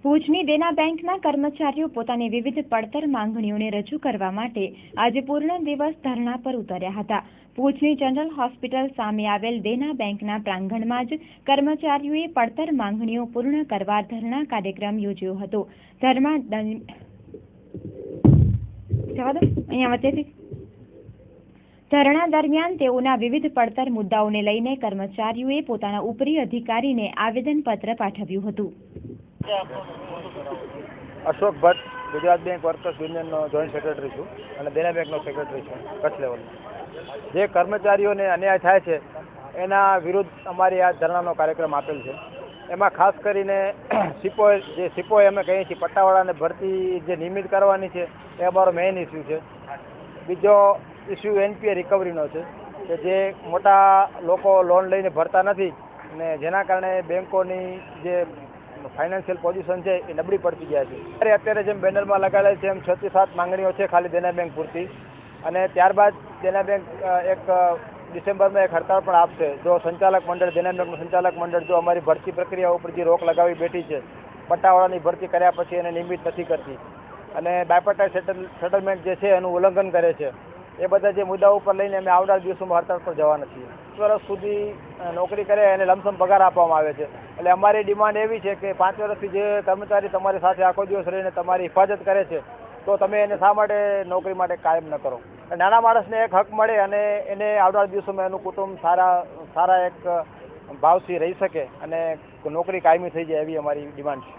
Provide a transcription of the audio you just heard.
ભુજની દેના બેંકના કર્મચારીઓ પોતાની વિવિધ પડતર માંગણીઓને રજૂ કરવા માટે આજે પૂર્ણ દિવસ ધરણા પર ઉતર્યા હતા। ભુજની જનરલ હોસ્પિટલ સામે આવેલ દેના બેંકના પ્રાંગણમાં જ કર્મચારીઓએ પડતર માંગણીઓ પૂર્ણ કરવા ધરણા કાર્યક્રમ યોજ્યો હતો। ધરણા દરમિયાન તેઓના વિવિધ પડતર મુદ્દાઓને લઈને કર્મચારીઓએ પોતાના ઉપરી અધિકારીને આવેદનપત્ર પાઠવ્યું હતું। Ashok Bhatt Gujarat bank workers union joint secretary छूँ અને દેના બેંકનો સેક્રેટરી છું કચ્છ લેવલનો। જે કર્મચારીઓને અન્યાય થાય છે એના વિરુદ્ધ અમારી આ ધરણાનો કાર્યક્રમ આપેલ છે। એમાં ખાસ કરીને સિપોએ અમે કહીએ છીએ પટ્ટાવાળાને ભરતી જે નિયમિત કરવાની છે એ અમારો મેઇન ઇસ્યુ છે। બીજો ઇસ્યુ એનપીએ રિકવરીનો છે કે જે મોટા લોકો લોન લઈને ભરતા નથી અને જેના કારણે બેંકોની જે ફાઇનાન્શિયલ પોઝિશન છે એ નબળી પડતી ગયા છે। અત્યારે જેમ બેનરમાં લગાડેલ છે એમ 6 થી 7 માંગણીઓ છે ખાલી દેના બેંક પૂરતી, અને ત્યારબાદ દેના બેંક એક ડિસેમ્બરમાં એક હડતાળ પણ આપશે જો સંચાલક મંડળ દેના બેંકનું સંચાલક મંડળ જો અમારી ભરતી પ્રક્રિયા ઉપર જે રોક લગાવી બેઠી છે, પટ્ટાવાળાની ભરતી કર્યા પછી એને નિયમિત નથી કરતી અને બાયપાર્ટાઇટ સેટલમેન્ટ જે છે એનું ઉલ્લંઘન કરે છે, એ બધા જે મુદ્દાઓ ઉપર લઈને અમે આવનાર દિવસોમાં હડતાળ પર જવાના છીએ। 5 વર્ષ સુધી નોકરી કરે એને લમસમ પગાર આપવામાં આવે છે। એટલે અમારી ડિમાન્ડ એવી છે કે 5 વર્ષથી જે કર્મચારી તમારી સાથે આખો દિવસ રહીને તમારી હિફાજત કરે છે તો તમે એને શા માટે નોકરી માટે કાયમ ન કરો? નાના માણસને એક હક મળે અને એને આવનાર દિવસોમાં એનું કુટુંબ સારા એક ભાવથી રહી શકે અને નોકરી કાયમી થઈ જાય એવી અમારી ડિમાન્ડ છે।